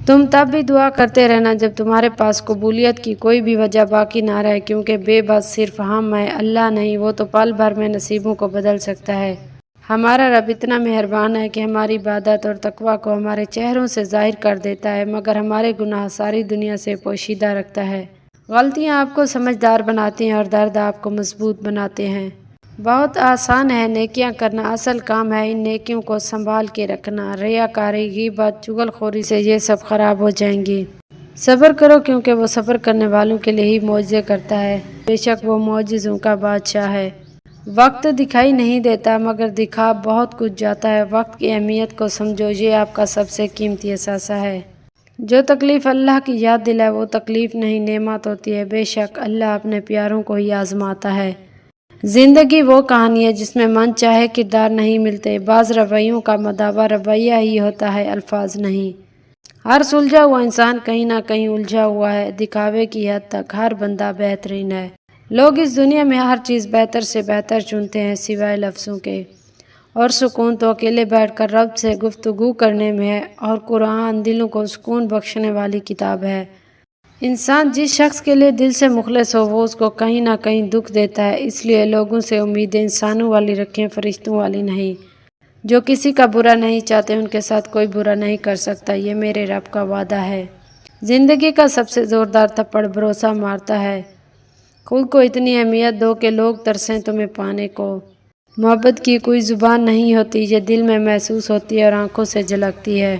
تم تب بھی دعا کرتے رہنا جب تمہارے پاس قبولیت کی کوئی بھی وجہ باقی نہ رہے، کیونکہ بے بس صرف ہم ہیں، اللہ نہیں۔ وہ تو پل بھر میں نصیبوں کو بدل سکتا ہے۔ ہمارا رب اتنا مہربان ہے کہ ہماری عبادت اور تقویٰ کو ہمارے چہروں سے ظاہر کر دیتا ہے، مگر ہمارے گناہ ساری دنیا سے پوشیدہ رکھتا ہے۔ غلطیاں آپ کو سمجھدار بناتی ہیں اور درد آپ کو مضبوط بناتے ہیں۔ بہت آسان ہے نیکیاں کرنا، اصل کام ہے ان نیکیوں کو سنبھال کے رکھنا۔ ریاکاری، غیبت، چغل خوری سے یہ سب خراب ہو جائیں گی۔ صبر کرو کیونکہ وہ صبر کرنے والوں کے لیے ہی معجزے کرتا ہے، بے شک وہ معجزوں کا بادشاہ ہے۔ وقت دکھائی نہیں دیتا مگر دکھا بہت کچھ جاتا ہے۔ وقت کی اہمیت کو سمجھو، یہ آپ کا سب سے قیمتی اثاثہ ہے۔ جو تکلیف اللہ کی یاد دلائے وہ تکلیف نہیں نعمت ہوتی ہے، بے شک اللہ اپنے پیاروں کو ہی آزماتا ہے۔ زندگی وہ کہانی ہے جس میں من چاہے کردار نہیں ملتے، بعض رویوں کا مداوا رویہ ہی ہوتا ہے، الفاظ نہیں۔ ہر سلجھا ہوا انسان کہیں نہ کہیں الجھا ہوا ہے، دکھاوے کی حد تک ہر بندہ بہترین ہے۔ لوگ اس دنیا میں ہر چیز بہتر سے بہتر چنتے ہیں سوائے لفظوں کے، اور سکون تو اکیلے بیٹھ کر رب سے گفتگو کرنے میں ہے، اور قرآن دلوں کو سکون بخشنے والی کتاب ہے۔ انسان جس شخص کے لیے دل سے مخلص ہو وہ اس کو کہیں نہ کہیں دکھ دیتا ہے، اس لیے لوگوں سے امیدیں انسانوں والی رکھیں، فرشتوں والی نہیں۔ جو کسی کا برا نہیں چاہتے ان کے ساتھ کوئی برا نہیں کر سکتا، یہ میرے رب کا وعدہ ہے۔ زندگی کا سب سے زوردار تھپڑ بھروسہ مارتا ہے۔ خود کو اتنی اہمیت دو کہ لوگ ترسیں تمہیں پانے کو۔ محبت کی کوئی زبان نہیں ہوتی، یہ دل میں محسوس ہوتی ہے اور آنکھوں سے جھلکتی ہے۔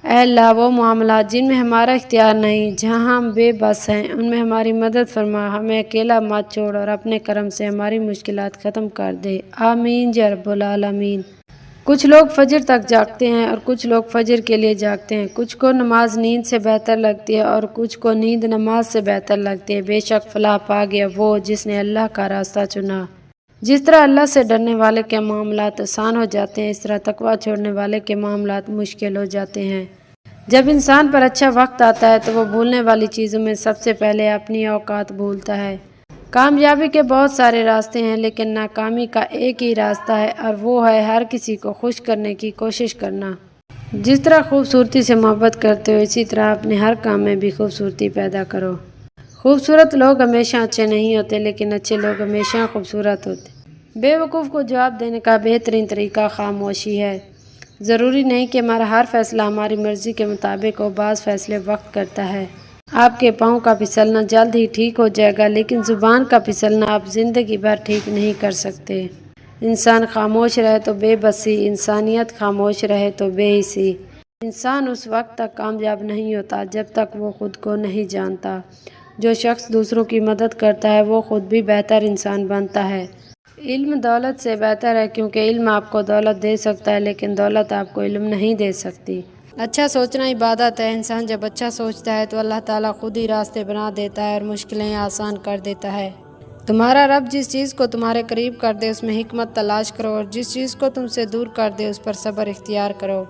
اے اللہ، وہ معاملات جن میں ہمارا اختیار نہیں، جہاں ہم بے بس ہیں، ان میں ہماری مدد فرما، ہمیں اکیلا مت چھوڑ اور اپنے کرم سے ہماری مشکلات ختم کر دے۔ آمین یا رب العالمین۔ کچھ لوگ فجر تک جاگتے ہیں اور کچھ لوگ فجر کے لیے جاگتے ہیں، کچھ کو نماز نیند سے بہتر لگتی ہے اور کچھ کو نیند نماز سے بہتر لگتی ہے۔ بے شک فلاح پا گیا وہ جس نے اللہ کا راستہ چنا۔ جس طرح اللہ سے ڈرنے والے کے معاملات آسان ہو جاتے ہیں، اس طرح تقویٰ چھوڑنے والے کے معاملات مشکل ہو جاتے ہیں۔ جب انسان پر اچھا وقت آتا ہے تو وہ بھولنے والی چیزوں میں سب سے پہلے اپنی اوقات بھولتا ہے۔ کامیابی کے بہت سارے راستے ہیں لیکن ناکامی کا ایک ہی راستہ ہے، اور وہ ہے ہر کسی کو خوش کرنے کی کوشش کرنا۔ جس طرح خوبصورتی سے محبت کرتے ہو اسی طرح اپنے ہر کام میں بھی خوبصورتی پیدا کرو۔ خوبصورت لوگ ہمیشہ اچھے نہیں ہوتے لیکن اچھے لوگ ہمیشہ خوبصورت ہوتے۔ بے وقوف کو جواب دینے کا بہترین طریقہ خاموشی ہے۔ ضروری نہیں کہ ہمارا ہر فیصلہ ہماری مرضی کے مطابق ہو، بعض فیصلے وقت کرتا ہے۔ آپ کے پاؤں کا پھسلنا جلد ہی ٹھیک ہو جائے گا لیکن زبان کا پھسلنا آپ زندگی بھر ٹھیک نہیں کر سکتے۔ انسان خاموش رہے تو بے بسی، انسانیت خاموش رہے تو بے حسی۔ انسان اس وقت تک کامیاب نہیں ہوتا جب تک وہ خود کو نہیں جانتا۔ جو شخص دوسروں کی مدد کرتا ہے وہ خود بھی بہتر انسان بنتا ہے۔ علم دولت سے بہتر ہے کیونکہ علم آپ کو دولت دے سکتا ہے لیکن دولت آپ کو علم نہیں دے سکتی۔ اچھا سوچنا عبادت ہے۔ انسان جب اچھا سوچتا ہے تو اللہ تعالیٰ خود ہی راستے بنا دیتا ہے اور مشکلیں آسان کر دیتا ہے۔ تمہارا رب جس چیز کو تمہارے قریب کر دے اس میں حکمت تلاش کرو، اور جس چیز کو تم سے دور کر دے اس پر صبر اختیار کرو۔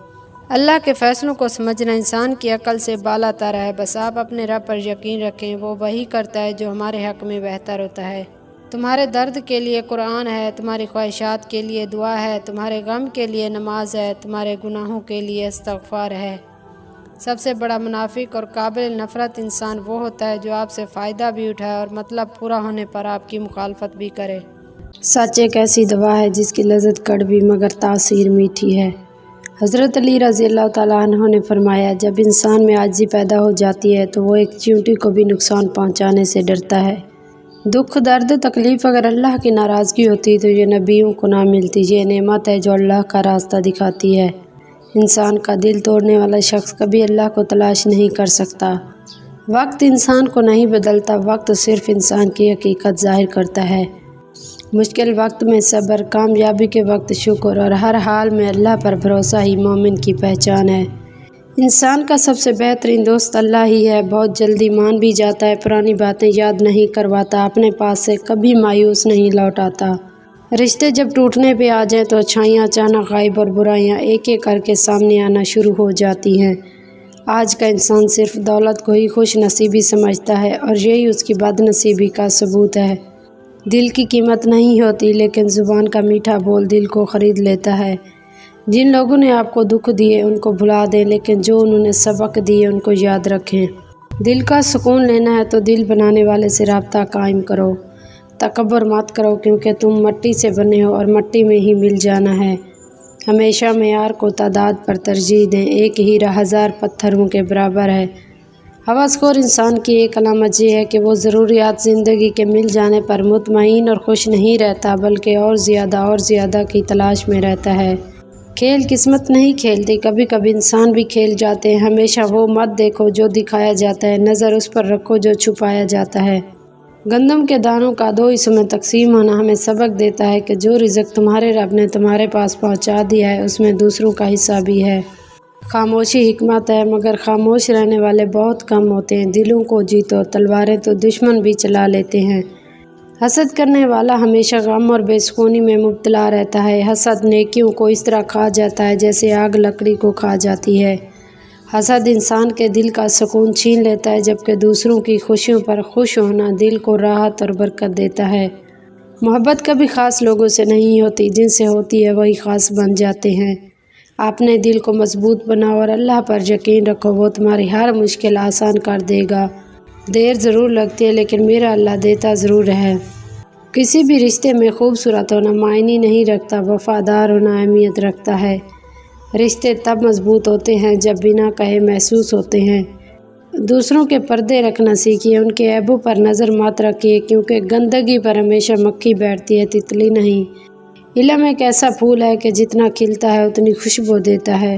اللہ کے فیصلوں کو سمجھنا انسان کی عقل سے بالا تر ہے، بس آپ اپنے رب پر یقین رکھیں، وہ وہی کرتا ہے جو ہمارے حق میں بہتر ہوتا ہے۔ تمہارے درد کے لیے قرآن ہے، تمہاری خواہشات کے لیے دعا ہے، تمہارے غم کے لیے نماز ہے، تمہارے گناہوں کے لیے استغفار ہے۔ سب سے بڑا منافق اور قابل نفرت انسان وہ ہوتا ہے جو آپ سے فائدہ بھی اٹھائے اور مطلب پورا ہونے پر آپ کی مخالفت بھی کرے۔ سچ ایک ایسی دوا ہے جس کی لذت کڑوی مگر تاثیر میٹھی ہے۔ حضرت علی رضی اللہ تعالیٰ عنہ نے فرمایا، جب انسان میں عاجزی پیدا ہو جاتی ہے تو وہ ایک چیونٹی کو بھی نقصان پہنچانے سے ڈرتا ہے۔ دکھ، درد، تکلیف اگر اللہ کی ناراضگی ہوتی تو یہ نبیوں کو نہ ملتی۔ یہ نعمت ہے جو اللہ کا راستہ دکھاتی ہے۔ انسان کا دل توڑنے والا شخص کبھی اللہ کو تلاش نہیں کر سکتا۔ وقت انسان کو نہیں بدلتا، وقت صرف انسان کی حقیقت ظاہر کرتا ہے۔ مشکل وقت میں صبر، کامیابی کے وقت شکر، اور ہر حال میں اللہ پر بھروسہ ہی مومن کی پہچان ہے۔ انسان کا سب سے بہترین دوست اللہ ہی ہے۔ بہت جلدی مان بھی جاتا ہے، پرانی باتیں یاد نہیں کرواتا، اپنے پاس سے کبھی مایوس نہیں لوٹ آتا۔ رشتے جب ٹوٹنے پہ آ جائیں تو اچھائیاں اچانک غائب اور برائیاں ایک ایک کر کے سامنے آنا شروع ہو جاتی ہیں۔ آج کا انسان صرف دولت کو ہی خوش نصیبی سمجھتا ہے اور یہی اس کی بد نصیبی کا ثبوت ہے۔ دل کی قیمت نہیں ہوتی لیکن زبان کا میٹھا بول دل کو خرید لیتا ہے۔ جن لوگوں نے آپ کو دکھ دیے ان کو بھلا دیں، لیکن جو انہوں نے سبق دیے ان کو یاد رکھیں۔ دل کا سکون لینا ہے تو دل بنانے والے سے رابطہ قائم کرو۔ تکبر مت کرو کیونکہ تم مٹی سے بنے ہو اور مٹی میں ہی مل جانا ہے۔ ہمیشہ معیار کو تعداد پر ترجیح دیں، ایک ہیرا 1000 پتھروں کے برابر ہے۔ ہوس خور انسان کی ایک علامت یہ ہے کہ وہ ضروریات زندگی کے مل جانے پر مطمئن اور خوش نہیں رہتا، بلکہ اور زیادہ کی تلاش میں رہتا ہے۔ کھیل قسمت نہیں کھیلتے، کبھی کبھی انسان بھی کھیل جاتے ہیں۔ ہمیشہ وہ مت دیکھو جو دکھایا جاتا ہے، نظر اس پر رکھو جو چھپایا جاتا ہے۔ گندم کے دانوں کا 2 حصوں میں تقسیم ہونا ہمیں سبق دیتا ہے کہ جو رزق تمہارے رب نے تمہارے پاس پہنچا دیا ہے اس میں دوسروں کا حصہ بھی ہے۔ خاموشی حکمت ہے، مگر خاموش رہنے والے بہت کم ہوتے ہیں۔ دلوں کو جیتو، تلواریں تو دشمن بھی چلا لیتے ہیں۔ حسد کرنے والا ہمیشہ غم اور بے سکونی میں مبتلا رہتا ہے۔ حسد نیکیوں کو اس طرح کھا جاتا ہے جیسے آگ لکڑی کو کھا جاتی ہے۔ حسد انسان کے دل کا سکون چھین لیتا ہے، جبکہ دوسروں کی خوشیوں پر خوش ہونا دل کو راحت اور برکت دیتا ہے۔ محبت کبھی خاص لوگوں سے نہیں ہوتی، جن سے ہوتی ہے وہی خاص بن جاتے ہیں۔ اپنے دل کو مضبوط بناؤ اور اللہ پر یقین رکھو، وہ تمہاری ہر مشکل آسان کر دے گا۔ دیر ضرور لگتی ہے لیکن میرا اللہ دیتا ضرور ہے۔ کسی بھی رشتے میں خوبصورت ہونا معنی نہیں رکھتا، وفادار ہونا اہمیت رکھتا ہے۔ رشتے تب مضبوط ہوتے ہیں جب بنا کہے محسوس ہوتے ہیں۔ دوسروں کے پردے رکھنا سیکھیے، ان کے عیبوں پر نظر مت رکھیے، کیونکہ گندگی پر ہمیشہ مکھی بیٹھتی ہے، تتلی نہیں۔ علم ایک ایسا پھول ہے کہ جتنا کھلتا ہے اتنی خوشبو دیتا ہے۔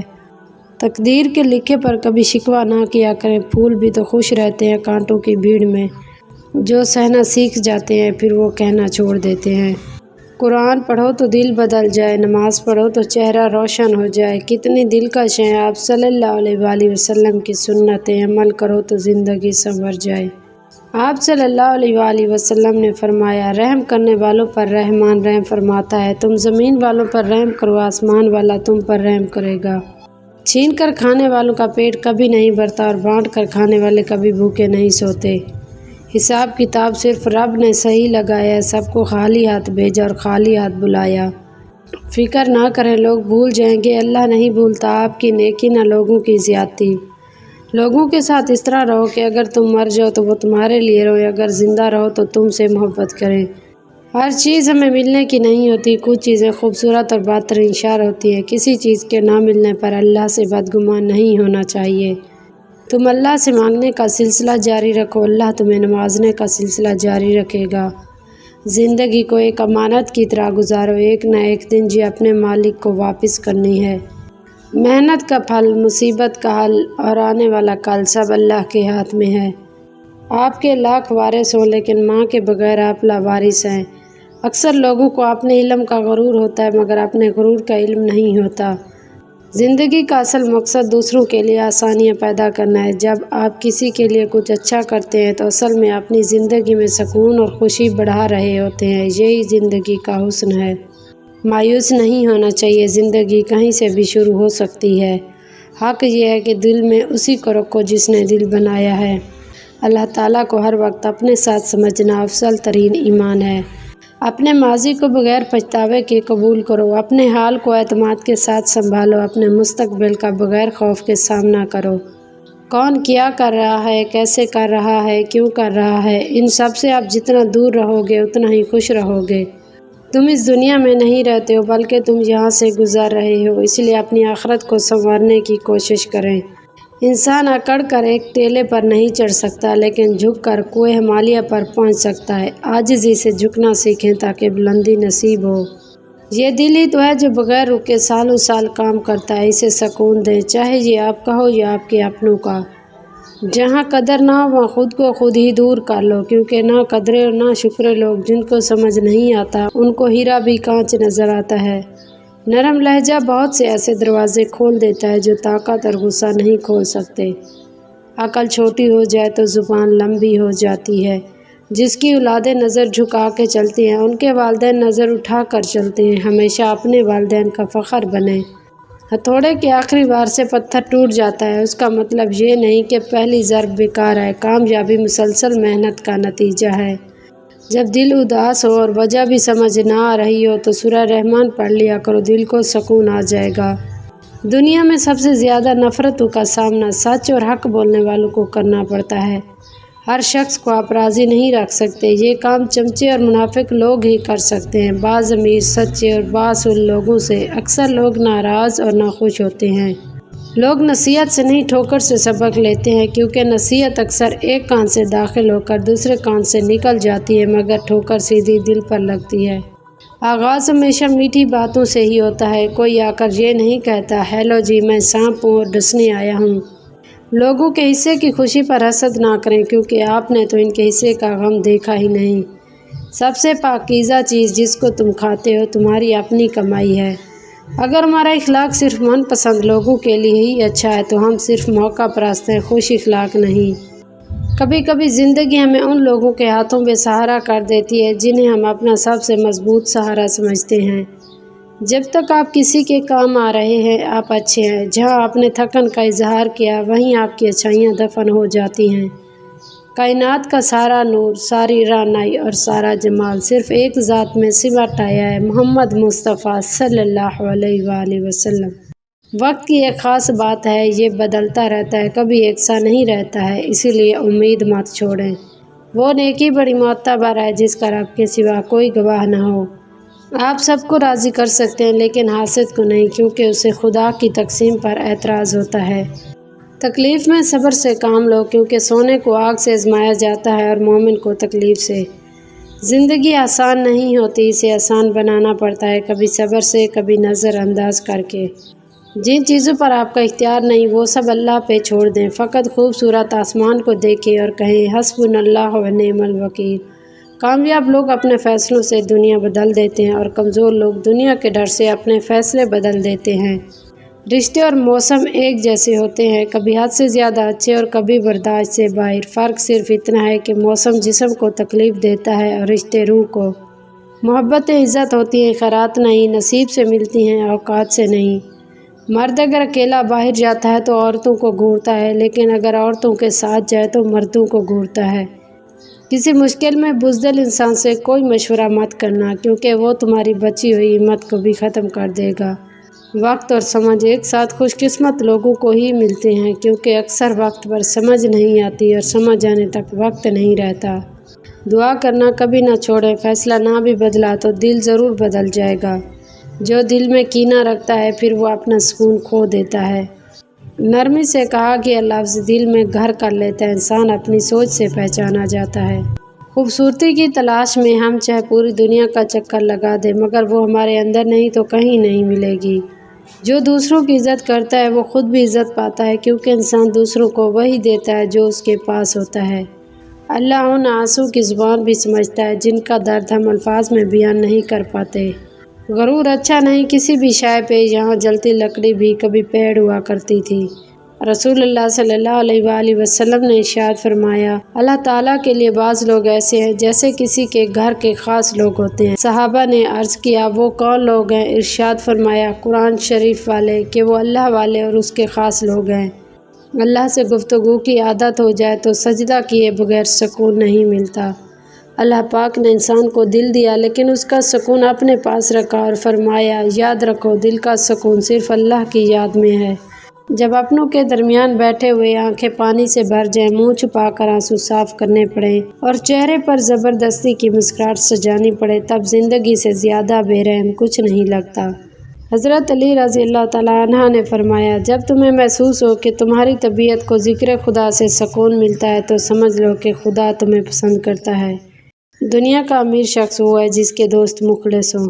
تقدیر کے لکھے پر کبھی شکوہ نہ کیا کریں، پھول بھی تو خوش رہتے ہیں کانٹوں کی بھیڑ میں۔ جو سہنا سیکھ جاتے ہیں پھر وہ کہنا چھوڑ دیتے ہیں۔ قرآن پڑھو تو دل بدل جائے، نماز پڑھو تو چہرہ روشن ہو جائے۔ کتنی دلکش ہیں آپ صلی اللہ علیہ وآلہ وسلم کی سنتیں، عمل کرو تو زندگی سنور جائے۔ آپ صلی اللہ علیہ وآلہ وسلم نے فرمایا، رحم کرنے والوں پر رحمان رحم فرماتا ہے۔ تم زمین والوں پر رحم کرو، آسمان والا تم پر رحم کرے گا۔ چھین کر کھانے والوں کا پیٹ کبھی نہیں بھرتا اور بانٹ کر کھانے والے کبھی بھوکے نہیں سوتے۔ حساب کتاب صرف رب نے صحیح لگایا ہے، سب کو خالی ہاتھ بھیجا اور خالی ہاتھ بلایا۔ فکر نہ کریں، لوگ بھول جائیں گے، اللہ نہیں بھولتا آپ کی نیکی نہ لوگوں کی زیادتی۔ لوگوں کے ساتھ اس طرح رہو کہ اگر تم مر جاؤ تو وہ تمہارے لیے روئے، اگر زندہ رہو تو تم سے محبت کریں۔ ہر چیز ہمیں ملنے کی نہیں ہوتی، کچھ چیزیں خوبصورت اور بہترین شار ہوتی ہیں۔ کسی چیز کے نہ ملنے پر اللہ سے بدگمان نہیں ہونا چاہیے۔ تم اللہ سے مانگنے کا سلسلہ جاری رکھو، اللہ تمہیں نوازنے کا سلسلہ جاری رکھے گا۔ زندگی کو ایک امانت کی طرح گزارو، ایک نہ ایک دن یہ اپنے مالک کو واپس کرنی ہے۔ محنت کا پھل، مصیبت کا حل اور آنے والا کل سب اللہ کے ہاتھ میں ہے۔ آپ کے لاکھ وارث ہوں لیکن ماں کے بغیر آپ لاوارث ہیں۔ اکثر لوگوں کو اپنے علم کا غرور ہوتا ہے مگر اپنے غرور کا علم نہیں ہوتا۔ زندگی کا اصل مقصد دوسروں کے لیے آسانیاں پیدا کرنا ہے۔ جب آپ کسی کے لیے کچھ اچھا کرتے ہیں تو اصل میں اپنی زندگی میں سکون اور خوشی بڑھا رہے ہوتے ہیں، یہی زندگی کا حسن ہے۔ مایوس نہیں ہونا چاہیے، زندگی کہیں سے بھی شروع ہو سکتی ہے۔ حق یہ ہے کہ دل میں اسی کو رکھو جس نے دل بنایا ہے۔ اللہ تعالیٰ کو ہر وقت اپنے ساتھ سمجھنا افضل ترین ایمان ہے۔ اپنے ماضی کو بغیر پچھتاوے کے قبول کرو، اپنے حال کو اعتماد کے ساتھ سنبھالو، اپنے مستقبل کا بغیر خوف کے سامنا کرو۔ کون کیا کر رہا ہے، کیسے کر رہا ہے، کیوں کر رہا ہے، ان سب سے آپ جتنا دور رہو گے اتنا ہی خوش رہو گے۔ تم اس دنیا میں نہیں رہتے ہو بلکہ تم یہاں سے گزر رہے ہو، اس لیے اپنی آخرت کو سنوارنے کی کوشش کریں۔ انسان اکڑ کر ایک ٹیلے پر نہیں چڑھ سکتا لیکن جھک کر کوہ ہمالیہ پر پہنچ سکتا ہے۔ عاجزی سے جھکنا سیکھیں تاکہ بلندی نصیب ہو۔ یہ دل ہی تو ہے جو بغیر رکے سالوں سال کام کرتا ہے، اسے سکون دیں، چاہے یہ آپ کا ہو یا آپ کے اپنوں کا۔ جہاں قدر نہ ہو وہاں خود کو خود ہی دور کر لو، کیونکہ نہ قدرے اور نہ شکرے لوگ جن کو سمجھ نہیں آتا ان کو ہیرا بھی کانچ نظر آتا ہے۔ نرم لہجہ بہت سے ایسے دروازے کھول دیتا ہے جو طاقت اور غصہ نہیں کھول سکتے۔ عقل چھوٹی ہو جائے تو زبان لمبی ہو جاتی ہے۔ جس کی اولادیں نظر جھکا کے چلتی ہیں ان کے والدین نظر اٹھا کر چلتے ہیں۔ ہمیشہ اپنے والدین کا فخر بنیں۔ ہتھوڑے کے آخری وار سے پتھر ٹوٹ جاتا ہے، اس کا مطلب یہ نہیں کہ پہلی ضرب بیکار ہے، کامیابی مسلسل محنت کا نتیجہ ہے۔ جب دل اداس ہو اور وجہ بھی سمجھ نہ آ رہی ہو تو سورہ رحمان پڑھ لیا کرو، دل کو سکون آ جائے گا۔ دنیا میں سب سے زیادہ نفرتوں کا سامنا سچ اور حق بولنے والوں کو کرنا پڑتا ہے۔ ہر شخص کو آپ راضی نہیں رکھ سکتے، یہ کام چمچے اور منافق لوگ ہی کر سکتے ہیں۔ بعض امیر، سچے اور بااصول لوگوں سے اکثر لوگ ناراض اور ناخوش ہوتے ہیں۔ لوگ نصیحت سے نہیں ٹھوکر سے سبق لیتے ہیں، کیونکہ نصیحت اکثر ایک کان سے داخل ہو کر دوسرے کان سے نکل جاتی ہے، مگر ٹھوکر سیدھی دل پر لگتی ہے۔ آغاز ہمیشہ میٹھی باتوں سے ہی ہوتا ہے۔ کوئی آ کر یہ نہیں کہتا، ہیلو جی میں سانپ ہوں اور ڈسنے آیا ہوں۔ لوگوں کے حصے کی خوشی پر حسد نہ کریں، کیونکہ آپ نے تو ان کے حصے کا غم دیکھا ہی نہیں۔ سب سے پاکیزہ چیز جس کو تم کھاتے ہو تمہاری اپنی کمائی ہے۔ اگر ہمارا اخلاق صرف من پسند لوگوں کے لیے ہی اچھا ہے تو ہم صرف موقع پرست ہیں، خوش اخلاق نہیں۔ کبھی کبھی زندگی ہمیں ان لوگوں کے ہاتھوں بے سہارا کر دیتی ہے جنہیں ہم اپنا سب سے مضبوط سہارا سمجھتے ہیں۔ جب تک آپ کسی کے کام آ رہے ہیں آپ اچھے ہیں۔ جہاں آپ نے تھکن کا اظہار کیا وہیں آپ کی اچھائیاں دفن ہو جاتی ہیں۔ کائنات کا سارا نور، ساری رعنائی اور سارا جمال صرف ایک ذات میں سمٹ آیا ہے، محمد مصطفیٰ صلی اللہ علیہ وآلہ وسلم۔ وقت کی ایک خاص بات ہے، یہ بدلتا رہتا ہے، کبھی یکساں نہیں رہتا ہے، اسی لیے امید مت چھوڑیں۔ وہ نیکی بڑی معتبر ہے جس کا رب کے سوا کوئی گواہ نہ ہو۔ آپ سب کو راضی کر سکتے ہیں لیکن حاسد کو نہیں، کیونکہ اسے خدا کی تقسیم پر اعتراض ہوتا ہے۔ تکلیف میں صبر سے کام لو، کیونکہ سونے کو آگ سے آزمایا جاتا ہے اور مومن کو تکلیف سے۔ زندگی آسان نہیں ہوتی، اسے آسان بنانا پڑتا ہے، کبھی صبر سے، کبھی نظر انداز کر کے۔ جن چیزوں پر آپ کا اختیار نہیں وہ سب اللہ پہ چھوڑ دیں، فقط خوبصورت آسمان کو دیکھیں اور کہیں حسبنا اللہ و نعم الوکیل۔ کامیاب لوگ اپنے فیصلوں سے دنیا بدل دیتے ہیں اور کمزور لوگ دنیا کے ڈر سے اپنے فیصلے بدل دیتے ہیں۔ رشتے اور موسم ایک جیسے ہوتے ہیں، کبھی حد سے زیادہ اچھے اور کبھی برداشت سے باہر۔ فرق صرف اتنا ہے کہ موسم جسم کو تکلیف دیتا ہے اور رشتے روح کو۔ محبتیں عزت ہوتی ہیں، خیرات نہیں، نصیب سے ملتی ہیں، اوقات سے نہیں۔ مرد اگر اکیلا باہر جاتا ہے تو عورتوں کو گھورتا ہے، لیکن اگر عورتوں کے ساتھ جائے تو مردوں کو گھورتا ہے۔ کسی مشکل میں بزدل انسان سے کوئی مشورہ مت کرنا، کیونکہ وہ تمہاری بچی ہوئی ہمت کو بھی ختم کر دے گا۔ وقت اور سمجھ ایک ساتھ خوش قسمت لوگوں کو ہی ملتے ہیں، کیونکہ اکثر وقت پر سمجھ نہیں آتی اور سمجھ آنے تک وقت نہیں رہتا۔ دعا کرنا کبھی نہ چھوڑیں، فیصلہ نہ بھی بدلا تو دل ضرور بدل جائے گا۔ جو دل میں کینہ رکھتا ہے پھر وہ اپنا سکون کھو دیتا ہے۔ نرمی سے کہا گیا لفظ دل میں گھر کر لیتا ہے، انسان اپنی سوچ سے پہچانا جاتا ہے۔ خوبصورتی کی تلاش میں ہم چاہے پوری دنیا کا چکر لگا دیں، مگر وہ ہمارے اندر نہیں تو کہیں نہیں ملے گی۔ جو دوسروں کی عزت کرتا ہے وہ خود بھی عزت پاتا ہے، کیونکہ انسان دوسروں کو وہی دیتا ہے جو اس کے پاس ہوتا ہے۔ اللہ ان آنسوں کی زبان بھی سمجھتا ہے جن کا درد ہم الفاظ میں بیان نہیں کر پاتے۔ غرور اچھا نہیں، کسی بھی شے پہ یہاں جلتی لکڑی بھی کبھی پیڑ ہوا کرتی تھی۔ رسول اللہ صلی اللہ علیہ وآلہ وسلم نے ارشاد فرمایا، اللہ تعالیٰ کے لیے بعض لوگ ایسے ہیں جیسے کسی کے گھر کے خاص لوگ ہوتے ہیں۔ صحابہ نے عرض کیا وہ کون لوگ ہیں؟ ارشاد فرمایا قرآن شریف والے، کہ وہ اللہ والے اور اس کے خاص لوگ ہیں۔ اللہ سے گفتگو کی عادت ہو جائے تو سجدہ کیے بغیر سکون نہیں ملتا۔ اللہ پاک نے انسان کو دل دیا لیکن اس کا سکون اپنے پاس رکھا اور فرمایا یاد رکھو دل کا سکون صرف اللہ کی یاد میں ہے۔ جب اپنوں کے درمیان بیٹھے ہوئے آنکھیں پانی سے بھر جائیں، منہ چھپا کر آنسو صاف کرنے پڑیں اور چہرے پر زبردستی کی مسکراہٹ سجانی پڑے، تب زندگی سے زیادہ بے رحم کچھ نہیں لگتا۔ حضرت علی رضی اللہ تعالیٰ عنہ نے فرمایا جب تمہیں محسوس ہو کہ تمہاری طبیعت کو ذکر خدا سے سکون ملتا ہے تو سمجھ لو کہ خدا تمہیں پسند کرتا ہے۔ دنیا کا امیر شخص وہ ہے جس کے دوست مخلص ہوں۔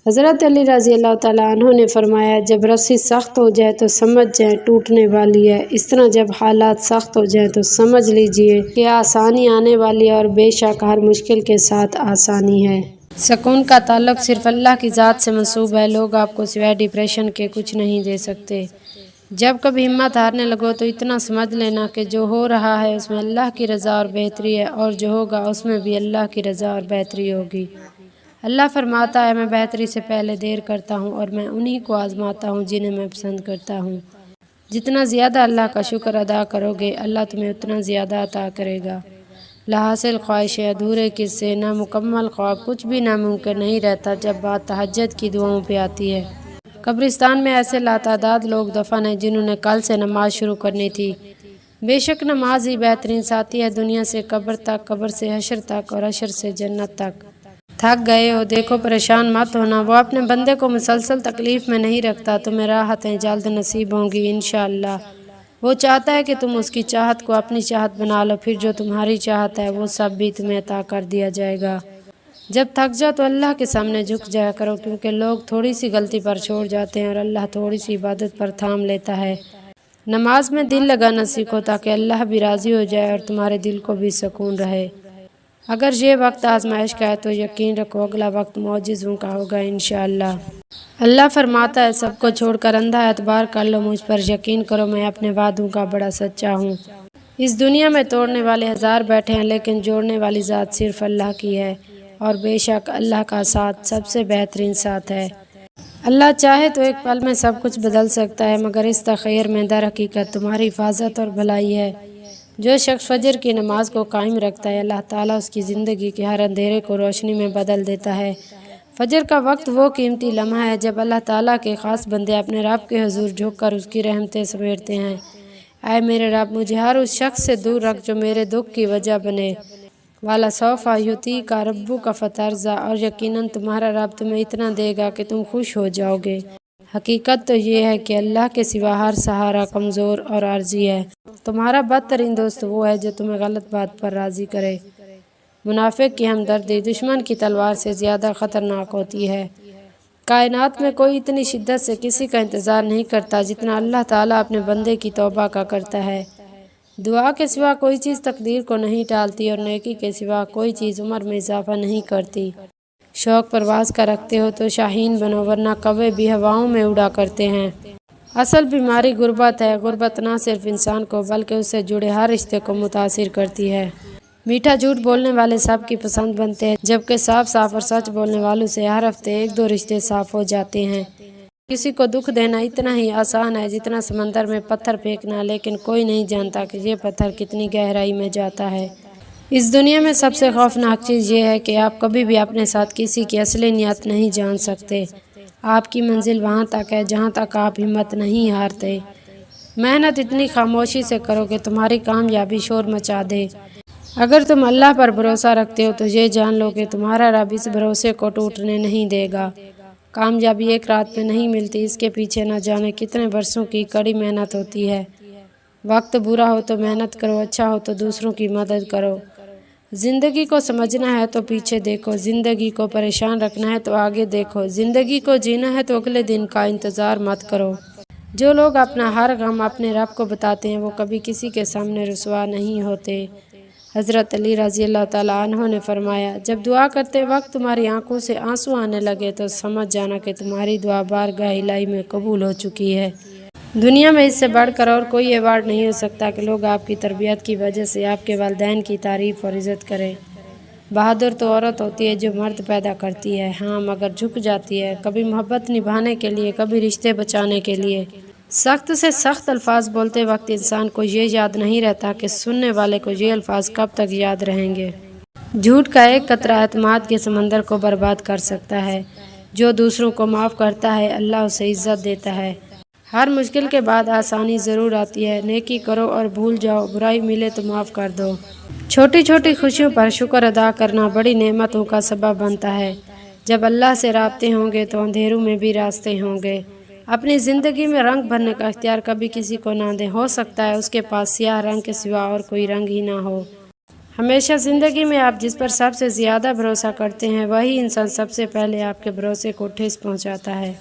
حضرت علی رضی اللہ تعالیٰ عنہ نے فرمایا جب رسی سخت ہو جائے تو سمجھ جائیں ٹوٹنے والی ہے، اس طرح جب حالات سخت ہو جائیں تو سمجھ لیجئے کہ آسانی آنے والی ہے، اور بے شک ہر مشکل کے ساتھ آسانی ہے۔ سکون کا تعلق صرف اللہ کی ذات سے منسوب ہے، لوگ آپ کو سوائے ڈپریشن کے کچھ نہیں دے سکتے۔ جب کبھی ہمت ہارنے لگو تو اتنا سمجھ لینا کہ جو ہو رہا ہے اس میں اللہ کی رضا اور بہتری ہے، اور جو ہوگا اس میں بھی اللہ کی رضا اور بہتری ہوگی۔ اللہ فرماتا ہے میں بہتری سے پہلے دیر کرتا ہوں اور میں انہی کو آزماتا ہوں جنہیں میں پسند کرتا ہوں۔ جتنا زیادہ اللہ کا شکر ادا کرو گے اللہ تمہیں اتنا زیادہ عطا کرے گا۔ لاحاصل خواہشیں، ادھورے قصے، نامکمل خواب، کچھ بھی ناممکن نہیں رہتا جب بات تہجد کی دعاؤں پہ آتی ہے۔ قبرستان میں ایسے لاتعداد لوگ دفن ہیں جنہوں نے کل سے نماز شروع کرنی تھی۔ بے شک نماز ہی بہترین ساتھی ہے دنیا سے قبر تک، قبر سے حشر تک اور حشر سے جنت تک۔ تھک گئے ہو؟ دیکھو پریشان مت ہونا، وہ اپنے بندے کو مسلسل تکلیف میں نہیں رکھتا، تمہیں راحتیں جلد نصیب ہوں گی انشاءاللہ۔ وہ چاہتا ہے کہ تم اس کی چاہت کو اپنی چاہت بنا لو، پھر جو تمہاری چاہت ہے وہ سب بھی تمہیں عطا کر دیا جائے گا۔ جب تھک جاؤ تو اللہ کے سامنے جھک جایا کرو، کیونکہ لوگ تھوڑی سی غلطی پر چھوڑ جاتے ہیں اور اللہ تھوڑی سی عبادت پر تھام لیتا ہے۔ نماز میں دل لگانا سیکھو تاکہ اللہ بھی راضی ہو جائے اور تمہارے دل کو بھی سکون رہے۔ اگر یہ وقت آزمائش کا ہے تو یقین رکھو اگلا وقت معجزوں کا ہوگا انشاءاللہ۔ اللہ فرماتا ہے سب کو چھوڑ کر اندھا اعتبار کر لو، مجھ پر یقین کرو، میں اپنے وعدوں کا بڑا سچا ہوں۔ اس دنیا میں توڑنے والے ہزار بیٹھے ہیں لیکن جوڑنے والی ذات صرف اللہ کی ہے، اور بے شک اللہ کا ساتھ سب سے بہترین ساتھ ہے۔ اللہ چاہے تو ایک پل میں سب کچھ بدل سکتا ہے، مگر اس تخیر میں در حقیقت تمہاری حفاظت اور بھلائی ہے۔ جو شخص فجر کی نماز کو قائم رکھتا ہے، اللہ تعالیٰ اس کی زندگی کے ہر اندھیرے کو روشنی میں بدل دیتا ہے۔ فجر کا وقت وہ قیمتی لمحہ ہے جب اللہ تعالیٰ کے خاص بندے اپنے رب کے حضور جھک کر اس کی رحمتیں سمیٹتے ہیں۔ اے میرے رب، مجھے ہر اس شخص سے دور رکھ جو میرے دکھ کی وجہ بنے۔ وَلَسَوْفَ يُعْطِيكَ رَبُّكَ فَتَرْضَىٰ، اور یقیناً تمہارا رب تمہیں اتنا دے گا کہ تم خوش ہو جاؤ گے۔ حقیقت تو یہ ہے کہ اللہ کے سوا ہر سہارا کمزور اور عارضی ہے۔ تمہارا بدترین دوست وہ ہے جو تمہیں غلط بات پر راضی کرے۔ منافق کی ہمدردی دشمن کی تلوار سے زیادہ خطرناک ہوتی ہے۔ کائنات میں کوئی اتنی شدت سے کسی کا انتظار نہیں کرتا جتنا اللہ تعالیٰ اپنے بندے کی توبہ کا کرتا ہے۔ دعا کے سوا کوئی چیز تقدیر کو نہیں ٹالتی، اور نیکی کے سوا کوئی چیز عمر میں اضافہ نہیں کرتی۔ شوق پرواز کا رکھتے ہو تو شاہین بنو، ورنہ کوے بھی ہواؤں میں اڑا کرتے ہیں۔ اصل بیماری غربت ہے۔ غربت نہ صرف انسان کو بلکہ اس سے جڑے ہر رشتے کو متاثر کرتی ہے۔ میٹھا جھوٹ بولنے والے سب کی پسند بنتے ہیں، جبکہ صاف اور سچ بولنے والوں سے ہر ہفتے ایک دو رشتے صاف ہو جاتے ہیں۔ کسی کو دکھ دینا اتنا ہی آسان ہے جتنا سمندر میں پتھر پھینکنا، لیکن کوئی نہیں جانتا کہ یہ پتھر کتنی گہرائی میں جاتا ہے۔ اس دنیا میں سب سے خوفناک چیز یہ ہے کہ آپ کبھی بھی اپنے ساتھ کسی کی اصلی نیت نہیں جان سکتے۔ آپ کی منزل وہاں تک ہے جہاں تک آپ ہمت نہیں ہارتے۔ محنت اتنی خاموشی سے کرو کہ تمہاری کامیابی شور مچا دے۔ اگر تم اللہ پر بھروسہ رکھتے ہو تو یہ جان لو کہ تمہارا رب اس بھروسے کو ٹوٹنے نہیں دے گا۔ کامیابی ایک رات میں نہیں ملتی، اس کے پیچھے نہ جانے کتنے برسوں کی کڑی محنت ہوتی ہے۔ وقت برا ہو تو محنت کرو، اچھا ہو تو دوسروں کی مدد کرو۔ زندگی کو سمجھنا ہے تو پیچھے دیکھو، زندگی کو پریشان رکھنا ہے تو آگے دیکھو، زندگی کو جینا ہے تو اگلے دن کا انتظار مت کرو۔ جو لوگ اپنا ہر غم اپنے رب کو بتاتے ہیں وہ کبھی کسی کے سامنے رسوا نہیں ہوتے۔ حضرت علی رضی اللہ تعالیٰ عنہ نے فرمایا، جب دعا کرتے وقت تمہاری آنکھوں سے آنسو آنے لگے تو سمجھ جانا کہ تمہاری دعا بارگاہ الہی میں قبول ہو چکی ہے۔ دنیا میں اس سے بڑھ کر اور کوئی ایوارڈ نہیں ہو سکتا کہ لوگ آپ کی تربیت کی وجہ سے آپ کے والدین کی تعریف اور عزت کریں۔ بہادر تو عورت ہوتی ہے جو مرد پیدا کرتی ہے، ہاں مگر جھک جاتی ہے، کبھی محبت نبھانے کے لیے، کبھی رشتے بچانے کے لیے۔ سخت سے سخت الفاظ بولتے وقت انسان کو یہ یاد نہیں رہتا کہ سننے والے کو یہ الفاظ کب تک یاد رہیں گے۔ جھوٹ کا ایک قطرہ اعتماد کے سمندر کو برباد کر سکتا ہے۔ جو دوسروں کو معاف کرتا ہے اللہ اسے عزت دیتا ہے۔ ہر مشکل کے بعد آسانی ضرور آتی ہے، نیکی کرو اور بھول جاؤ، برائی ملے تو معاف کر دو۔ چھوٹی چھوٹی خوشیوں پر شکر ادا کرنا بڑی نعمتوں کا سبب بنتا ہے۔ جب اللہ سے رابطے ہوں گے تو اندھیروں میں بھی راستے ہوں گے۔ اپنی زندگی میں رنگ بھرنے کا اختیار کبھی کسی کو نہ دیں، ہو سکتا ہے اس کے پاس سیاہ رنگ کے سوا اور کوئی رنگ ہی نہ ہو۔ ہمیشہ زندگی میں آپ جس پر سب سے زیادہ بھروسہ کرتے ہیں وہی انسان سب سے پہلے آپ کے بھروسے کو ٹھیس پہنچاتا ہے۔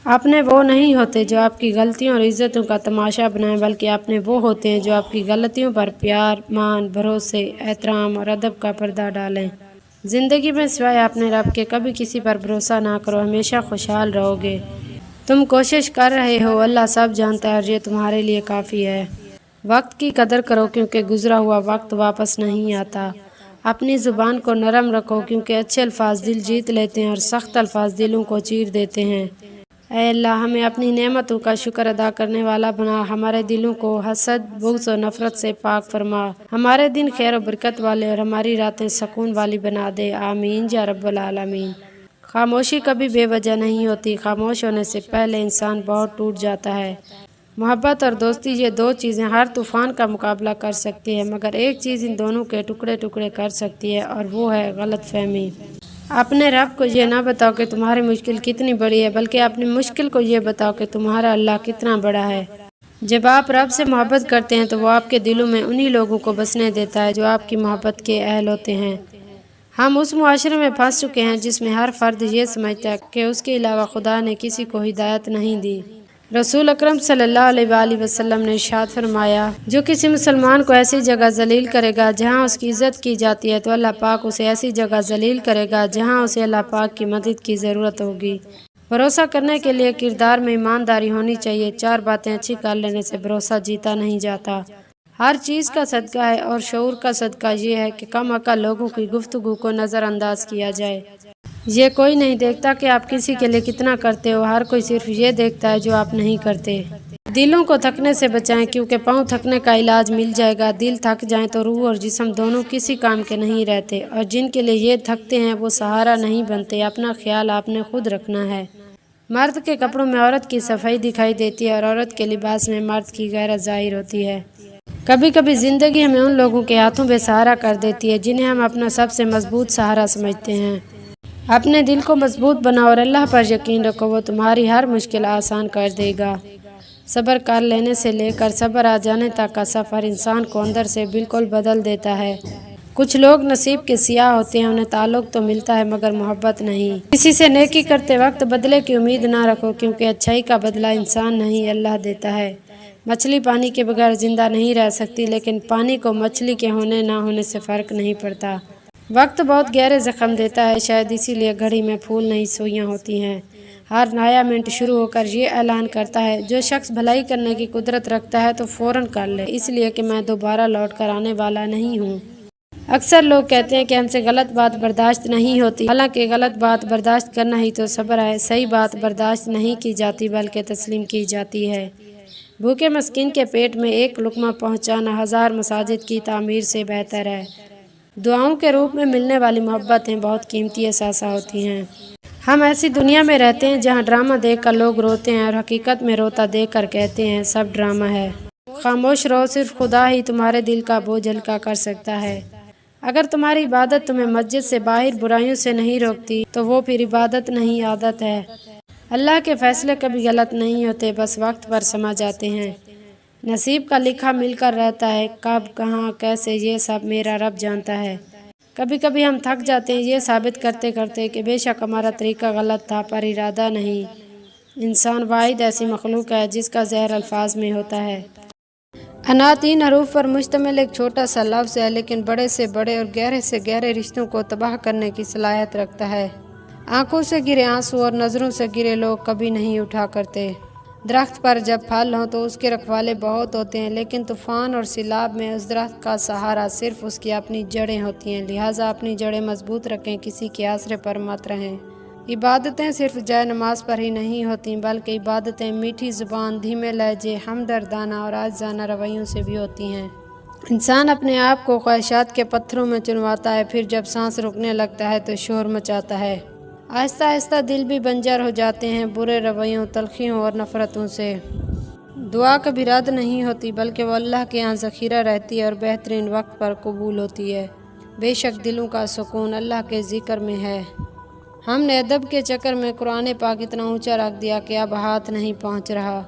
اپنے وہ نہیں ہوتے جو آپ کی غلطیوں اور عزتوں کا تماشا بنائیں، بلکہ اپنے وہ ہوتے ہیں جو آپ کی غلطیوں پر پیار، مان، بھروسے، احترام اور ادب کا پردہ ڈالیں۔ زندگی میں سوائے اپنے رب کے کبھی کسی پر بھروسہ نہ کرو، ہمیشہ خوشحال رہو گے۔ تم کوشش کر رہے ہو، اللہ سب جانتا ہے اور یہ تمہارے لیے کافی ہے۔ وقت کی قدر کرو کیونکہ گزرا ہوا وقت واپس نہیں آتا۔ اپنی زبان کو نرم رکھو کیونکہ اچھے الفاظ دل جیت لیتے ہیں اور سخت الفاظ دلوں کو چیر دیتے ہیں۔ اے اللہ ہمیں اپنی نعمتوں کا شکر ادا کرنے والا بنا، ہمارے دلوں کو حسد، بغض و نفرت سے پاک فرما، ہمارے دن خیر و برکت والے اور ہماری راتیں سکون والی بنا دے، آمین یا رب العالمین۔ خاموشی کبھی بے وجہ نہیں ہوتی، خاموش ہونے سے پہلے انسان بہت ٹوٹ جاتا ہے۔ محبت اور دوستی یہ دو چیزیں ہر طوفان کا مقابلہ کر سکتی ہے، مگر ایک چیز ان دونوں کے ٹکڑے ٹکڑے کر سکتی ہے اور وہ ہے غلط فہمی۔ اپنے رب کو یہ نہ بتاؤ کہ تمہاری مشکل کتنی بڑی ہے، بلکہ اپنی مشکل کو یہ بتاؤ کہ تمہارا اللہ کتنا بڑا ہے۔ جب آپ رب سے محبت کرتے ہیں تو وہ آپ کے دلوں میں انہی لوگوں کو بسنے دیتا ہے جو آپ کی محبت کے اہل ہوتے ہیں۔ ہم اس معاشرے میں پھنس چکے ہیں جس میں ہر فرد یہ سمجھتا ہے کہ اس کے علاوہ خدا نے کسی کو ہدایت نہیں دی۔ رسول اکرم صلی اللہ علیہ وآلہ وسلم نے ارشاد فرمایا، جو کسی مسلمان کو ایسی جگہ ذلیل کرے گا جہاں اس کی عزت کی جاتی ہے تو اللہ پاک اسے ایسی جگہ ذلیل کرے گا جہاں اسے اللہ پاک کی مدد کی ضرورت ہوگی۔ بھروسہ کرنے کے لیے کردار میں ایمانداری ہونی چاہیے، چار باتیں اچھی کر لینے سے بھروسہ جیتا نہیں جاتا۔ ہر چیز کا صدقہ ہے اور شعور کا صدقہ یہ ہے کہ کم عقل لوگوں کی گفتگو کو نظر انداز کیا جائے۔ یہ کوئی نہیں دیکھتا کہ آپ کسی کے لیے کتنا کرتے ہو، ہر کوئی صرف یہ دیکھتا ہے جو آپ نہیں کرتے۔ دلوں کو تھکنے سے بچائیں کیونکہ پاؤں تھکنے کا علاج مل جائے گا۔ دل تھک جائیں تو روح اور جسم دونوں کسی کام کے نہیں رہتے، اور جن کے لیے یہ تھکتے ہیں وہ سہارا نہیں بنتے۔ اپنا خیال آپ نے خود رکھنا ہے۔ مرد کے کپڑوں میں عورت کی صفائی دکھائی دیتی ہے اور عورت کے لباس میں مرد کی غیرت ظاہر ہوتی ہے۔ کبھی کبھی زندگی ہمیں ان لوگوں کے ہاتھوں بے سہارا کر دیتی ہے جنہیں ہم اپنا سب سے مضبوط سہارا سمجھتے ہیں۔ اپنے دل کو مضبوط بناؤ اور اللہ پر یقین رکھو، وہ تمہاری ہر مشکل آسان کر دے گا۔ صبر کر لینے سے لے کر صبر آ جانے تک کا سفر انسان کو اندر سے بالکل بدل دیتا ہے۔ کچھ لوگ نصیب کے سیاہ ہوتے ہیں، انہیں تعلق تو ملتا ہے مگر محبت نہیں۔ کسی سے نیکی کرتے وقت بدلے کی امید نہ رکھو کیونکہ اچھائی کا بدلہ انسان نہیں اللہ دیتا ہے۔ مچھلی پانی کے بغیر زندہ نہیں رہ سکتی، لیکن پانی کو مچھلی کے ہونے نہ ہونے سے فرق نہیں پڑتا۔ وقت بہت گہرے زخم دیتا ہے، شاید اسی لیے گھڑی میں پھول نہیں سوئیاں ہوتی ہیں۔ ہر نیا منٹ شروع ہو کر یہ اعلان کرتا ہے، جو شخص بھلائی کرنے کی قدرت رکھتا ہے تو فوراً کر لے، اس لیے کہ میں دوبارہ لوٹ کر آنے والا نہیں ہوں۔ اکثر لوگ کہتے ہیں کہ ہم سے غلط بات برداشت نہیں ہوتی، حالانکہ غلط بات برداشت کرنا ہی تو صبر ہے۔ صحیح بات برداشت نہیں کی جاتی بلکہ تسلیم کی جاتی ہے۔ بھوکے مسکین کے پیٹ میں ایک لقمہ پہنچانا 1000 مساجد کی تعمیر سے بہتر ہے۔ دعاؤں کے روپ میں ملنے والی محبتیں بہت قیمتی اثاثہ ہوتی ہیں۔ ہم ایسی دنیا میں رہتے ہیں جہاں ڈرامہ دیکھ کر لوگ روتے ہیں اور حقیقت میں روتا دیکھ کر کہتے ہیں سب ڈرامہ ہے۔ خاموش رہو، صرف خدا ہی تمہارے دل کا بوجھ ہلکا کر سکتا ہے۔ اگر تمہاری عبادت تمہیں مسجد سے باہر برائیوں سے نہیں روکتی تو وہ پھر عبادت نہیں، عادت ہے۔ اللہ کے فیصلے کبھی غلط نہیں ہوتے، بس وقت پر سمجھ آتے ہیں۔ نصیب کا لکھا مل کر رہتا ہے، کب کہاں کیسے یہ سب میرا رب جانتا ہے۔ کبھی کبھی ہم تھک جاتے ہیں یہ ثابت کرتے کرتے کہ بے شک ہمارا طریقہ غلط تھا پر ارادہ نہیں۔ انسان واحد ایسی مخلوق ہے جس کا زہر الفاظ میں ہوتا ہے۔ انا 3 حروف پر مشتمل ایک چھوٹا سا لفظ ہے، لیکن بڑے سے بڑے اور گہرے سے گہرے رشتوں کو تباہ کرنے کی صلاحیت رکھتا ہے۔ آنکھوں سے گرے آنسو اور نظروں سے گرے لوگ کبھی نہیں اٹھا کرتے۔ درخت پر جب پھل ہوں تو اس کے رکھوالے بہت ہوتے ہیں، لیکن طوفان اور سیلاب میں اس درخت کا سہارا صرف اس کی اپنی جڑیں ہوتی ہیں۔ لہٰذا اپنی جڑیں مضبوط رکھیں، کسی کے آسرے پر مت رہیں۔ عبادتیں صرف جائے نماز پر ہی نہیں ہوتی بلکہ عبادتیں میٹھی زبان، دھیمے لہجے، ہمدردانہ اور عاجزانہ رویوں سے بھی ہوتی ہیں۔ انسان اپنے آپ کو خواہشات کے پتھروں میں چنواتا ہے، پھر جب سانس رکنے لگتا ہے تو شور مچاتا ہے۔ آہستہ آہستہ دل بھی بنجر ہو جاتے ہیں برے رویوں، تلخیوں اور نفرتوں سے۔ دعا کبھی رد نہیں ہوتی بلکہ وہ اللہ کے ہاں ذخیرہ رہتی ہے اور بہترین وقت پر قبول ہوتی ہے۔ بے شک دلوں کا سکون اللہ کے ذکر میں ہے۔ ہم نے ادب کے چکر میں قرآن پاک اتنا اونچا رکھ دیا کہ اب ہاتھ نہیں پہنچ رہا۔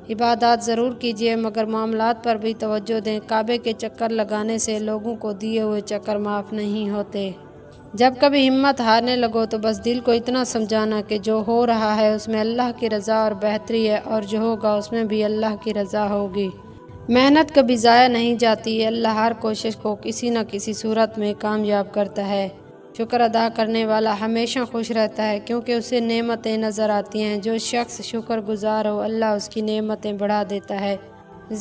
عبادات ضرور کیجیے مگر معاملات پر بھی توجہ دیں۔ کعبے کے چکر لگانے سے لوگوں کو دیے ہوئے چکر معاف نہیں ہوتے۔ جب کبھی ہمت ہارنے لگو تو بس دل کو اتنا سمجھانا کہ جو ہو رہا ہے اس میں اللہ کی رضا اور بہتری ہے، اور جو ہوگا اس میں بھی اللہ کی رضا ہوگی۔ محنت کبھی ضائع نہیں جاتی، اللہ ہر کوشش کو کسی نہ کسی صورت میں کامیاب کرتا ہے۔ شکر ادا کرنے والا ہمیشہ خوش رہتا ہے کیونکہ اسے نعمتیں نظر آتی ہیں۔ جو شخص شکر گزار ہو اللہ اس کی نعمتیں بڑھا دیتا ہے۔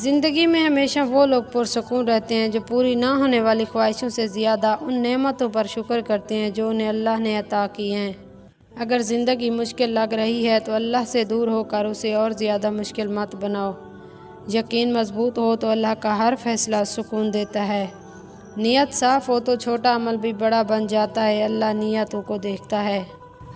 زندگی میں ہمیشہ وہ لوگ پرسکون رہتے ہیں جو پوری نہ ہونے والی خواہشوں سے زیادہ ان نعمتوں پر شکر کرتے ہیں جو انہیں اللہ نے عطا کی ہیں۔ اگر زندگی مشکل لگ رہی ہے تو اللہ سے دور ہو کر اسے اور زیادہ مشکل مت بناؤ۔ یقین مضبوط ہو تو اللہ کا ہر فیصلہ سکون دیتا ہے۔ نیت صاف ہو تو چھوٹا عمل بھی بڑا بن جاتا ہے، اللہ نیتوں کو دیکھتا ہے۔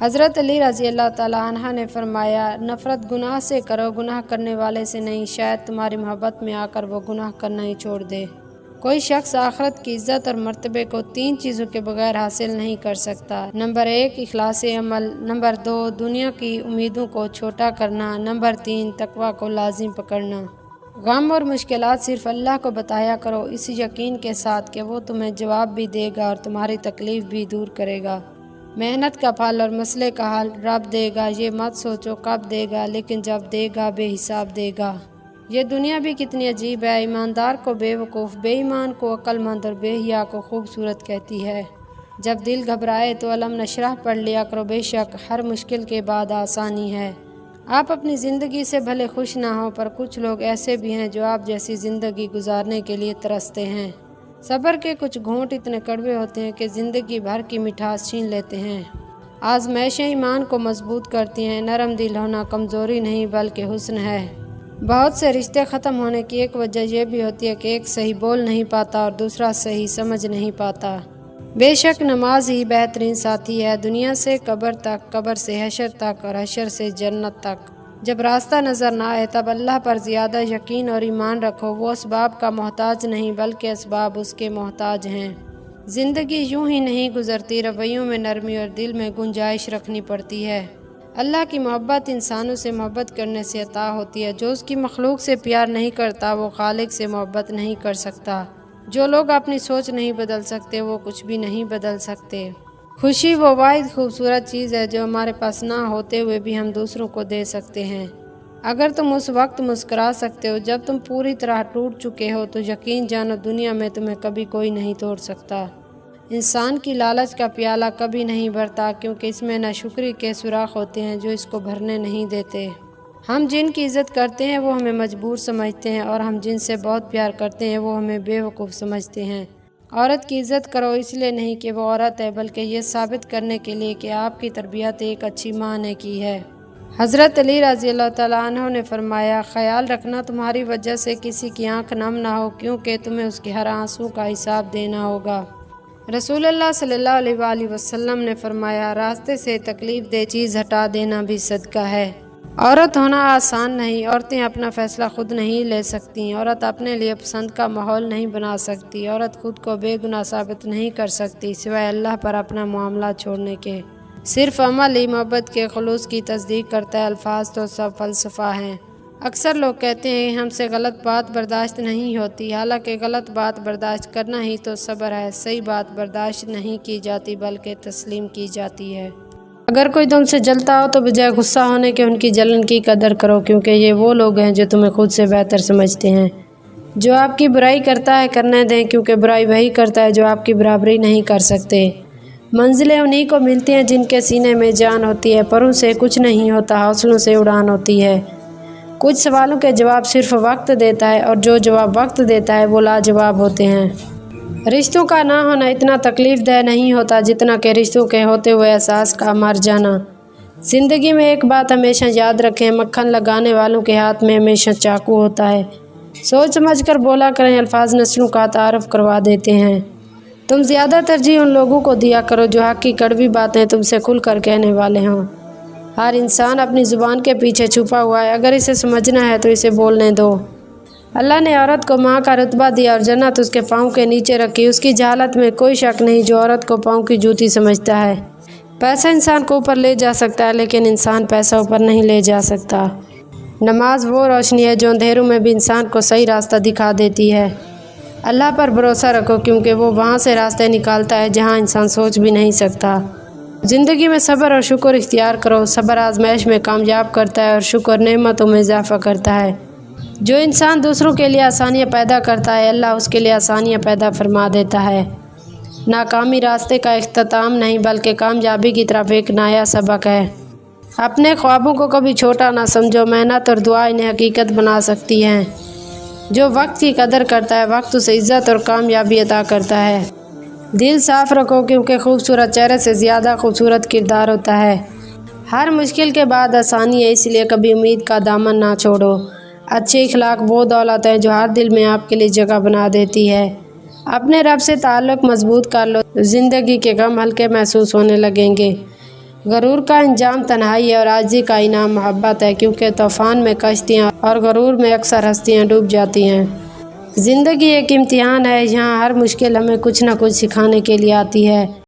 حضرت علی رضی اللہ تعالیٰ عنہ نے فرمایا، نفرت گناہ سے کرو، گناہ کرنے والے سے نہیں، شاید تمہاری محبت میں آ کر وہ گناہ کرنا ہی چھوڑ دے۔ کوئی شخص آخرت کی عزت اور مرتبے کو 3 چیزوں کے بغیر حاصل نہیں کر سکتا۔ نمبر 1 اخلاص عمل، نمبر 2 دنیا کی امیدوں کو چھوٹا کرنا، نمبر 3 تقویٰ کو لازم پکڑنا۔ غم اور مشکلات صرف اللہ کو بتایا کرو، اس یقین کے ساتھ کہ وہ تمہیں جواب بھی دے گا اور تمہاری تکلیف بھی دور کرے گا۔ محنت کا پھل اور مسئلے کا حل رب دے گا، یہ مت سوچو کب دے گا، لیکن جب دے گا بے حساب دے گا۔ یہ دنیا بھی کتنی عجیب ہے، ایماندار کو بے وقوف، بے ایمان کو عقل مند اور بے حیا کو خوبصورت کہتی ہے۔ جب دل گھبرائے تو علم نشرح پڑھ لیا کرو، بے شک ہر مشکل کے بعد آسانی ہے۔ آپ اپنی زندگی سے بھلے خوش نہ ہوں، پر کچھ لوگ ایسے بھی ہیں جو آپ جیسی زندگی گزارنے کے لیے ترستے ہیں۔ صبر کے کچھ گھونٹ اتنے کڑوے ہوتے ہیں کہ زندگی بھر کی مٹھاس چھین لیتے ہیں۔ آزمائشیں ایمان کو مضبوط کرتی ہیں، نرم دل ہونا کمزوری نہیں بلکہ حسن ہے۔ بہت سے رشتے ختم ہونے کی ایک وجہ یہ بھی ہوتی ہے کہ ایک صحیح بول نہیں پاتا اور دوسرا صحیح سمجھ نہیں پاتا۔ بے شک نماز ہی بہترین ساتھی ہے، دنیا سے قبر تک، قبر سے حشر تک اور حشر سے جنت تک۔ جب راستہ نظر نہ آئے تب اللہ پر زیادہ یقین اور ایمان رکھو، وہ اسباب کا محتاج نہیں بلکہ اسباب اس کے محتاج ہیں۔ زندگی یوں ہی نہیں گزرتی، رویوں میں نرمی اور دل میں گنجائش رکھنی پڑتی ہے۔ اللہ کی محبت انسانوں سے محبت کرنے سے عطا ہوتی ہے، جو اس کی مخلوق سے پیار نہیں کرتا وہ خالق سے محبت نہیں کر سکتا۔ جو لوگ اپنی سوچ نہیں بدل سکتے وہ کچھ بھی نہیں بدل سکتے۔ خوشی وہ واحد خوبصورت چیز ہے جو ہمارے پاس نہ ہوتے ہوئے بھی ہم دوسروں کو دے سکتے ہیں۔ اگر تم اس وقت مسکرا سکتے ہو جب تم پوری طرح ٹوٹ چکے ہو تو یقین جانو دنیا میں تمہیں کبھی کوئی نہیں توڑ سکتا۔ انسان کی لالچ کا پیالہ کبھی نہیں بھرتا، کیونکہ اس میں ناشکری کے سوراخ ہوتے ہیں جو اس کو بھرنے نہیں دیتے۔ ہم جن کی عزت کرتے ہیں وہ ہمیں مجبور سمجھتے ہیں، اور ہم جن سے بہت پیار کرتے ہیں وہ ہمیں بے وقوف سمجھتے ہیں۔ عورت کی عزت کرو اس لیے نہیں کہ وہ عورت ہے، بلکہ یہ ثابت کرنے کے لیے کہ آپ کی تربیت ایک اچھی ماں نے کی ہے۔ حضرت علی رضی اللہ تعالیٰ عنہ نے فرمایا، خیال رکھنا تمہاری وجہ سے کسی کی آنکھ نم نہ ہو، کیونکہ تمہیں اس کے ہر آنسو کا حساب دینا ہوگا۔ رسول اللہ صلی اللہ علیہ وآلہ وسلم نے فرمایا، راستے سے تکلیف دہ چیز ہٹا دینا بھی صدقہ ہے۔ عورت ہونا آسان نہیں، عورتیں اپنا فیصلہ خود نہیں لے سکتی، عورت اپنے لیے پسند کا ماحول نہیں بنا سکتی، عورت خود کو بے گناہ ثابت نہیں کر سکتی سوائے اللہ پر اپنا معاملہ چھوڑنے کے۔ صرف عمل ہی محبت کے خلوص کی تصدیق کرتا ہے، الفاظ تو سب فلسفہ ہیں۔ اکثر لوگ کہتے ہیں ہم سے غلط بات برداشت نہیں ہوتی، حالانکہ غلط بات برداشت کرنا ہی تو صبر ہے۔ صحیح بات برداشت نہیں کی جاتی بلکہ تسلیم کی جاتی ہے۔ اگر کوئی تم سے جلتا ہو تو بجائے غصہ ہونے کے ان کی جلن کی قدر کرو، کیونکہ یہ وہ لوگ ہیں جو تمہیں خود سے بہتر سمجھتے ہیں۔ جو آپ کی برائی کرتا ہے کرنے دیں، کیونکہ برائی وہی کرتا ہے جو آپ کی برابری نہیں کر سکتے۔ منزلیں انہی کو ملتی ہیں جن کے سینے میں جان ہوتی ہے، پروں سے کچھ نہیں ہوتا، حوصلوں سے اڑان ہوتی ہے۔ کچھ سوالوں کے جواب صرف وقت دیتا ہے، اور جو جواب وقت دیتا ہے وہ لاجواب ہوتے ہیں۔ رشتوں کا نہ ہونا اتنا تکلیف دہ نہیں ہوتا جتنا کہ رشتوں کے ہوتے ہوئے احساس کا مر جانا۔ زندگی میں ایک بات ہمیشہ یاد رکھیں، مکھن لگانے والوں کے ہاتھ میں ہمیشہ چاقو ہوتا ہے۔ سوچ سمجھ کر بولا کریں، الفاظ نسلوں کا تعارف کروا دیتے ہیں۔ تم زیادہ ترجیح ان لوگوں کو دیا کرو جو حق کی کڑوی باتیں تم سے کھل کر کہنے والے ہوں۔ ہر انسان اپنی زبان کے پیچھے چھپا ہوا ہے، اگر اسے سمجھنا ہے تو اسے بولنے دو۔ اللہ نے عورت کو ماں کا رتبہ دیا اور جنت اس کے پاؤں کے نیچے رکھی، اس کی جہالت میں کوئی شک نہیں جو عورت کو پاؤں کی جوتی سمجھتا ہے۔ پیسہ انسان کو اوپر لے جا سکتا ہے، لیکن انسان پیسہ اوپر نہیں لے جا سکتا۔ نماز وہ روشنی ہے جو اندھیروں میں بھی انسان کو صحیح راستہ دکھا دیتی ہے۔ اللہ پر بھروسہ رکھو، کیونکہ وہ وہاں سے راستے نکالتا ہے جہاں انسان سوچ بھی نہیں سکتا۔ زندگی میں صبر اور شکر اختیار کرو، صبر آزمائش میں کامیاب کرتا ہے اور شکر نعمتوں میں اضافہ کرتا ہے۔ جو انسان دوسروں کے لیے آسانیاں پیدا کرتا ہے، اللہ اس کے لیے آسانیاں پیدا فرما دیتا ہے۔ ناکامی راستے کا اختتام نہیں بلکہ کامیابی کی طرف ایک نیا سبق ہے۔ اپنے خوابوں کو کبھی چھوٹا نہ سمجھو، محنت اور دعا انہیں حقیقت بنا سکتی ہیں۔ جو وقت کی قدر کرتا ہے وقت اسے عزت اور کامیابی عطا کرتا ہے۔ دل صاف رکھو، کیونکہ خوبصورت چہرے سے زیادہ خوبصورت کردار ہوتا ہے۔ ہر مشکل کے بعد آسانی ہے، اس لیے کبھی امید کا دامن نہ چھوڑو۔ اچھے اخلاق وہ دولت ہے جو ہر دل میں آپ کے لیے جگہ بنا دیتی ہے۔ اپنے رب سے تعلق مضبوط کر لو، زندگی کے غم ہلکے محسوس ہونے لگیں گے۔ غرور کا انجام تنہائی ہے اور عاجزی کا انعام محبت ہے، کیونکہ طوفان میں کشتیاں اور غرور میں اکثر ہستیاں ڈوب جاتی ہیں۔ زندگی ایک امتحان ہے، یہاں ہر مشکل ہمیں کچھ نہ کچھ سکھانے کے لیے آتی ہے۔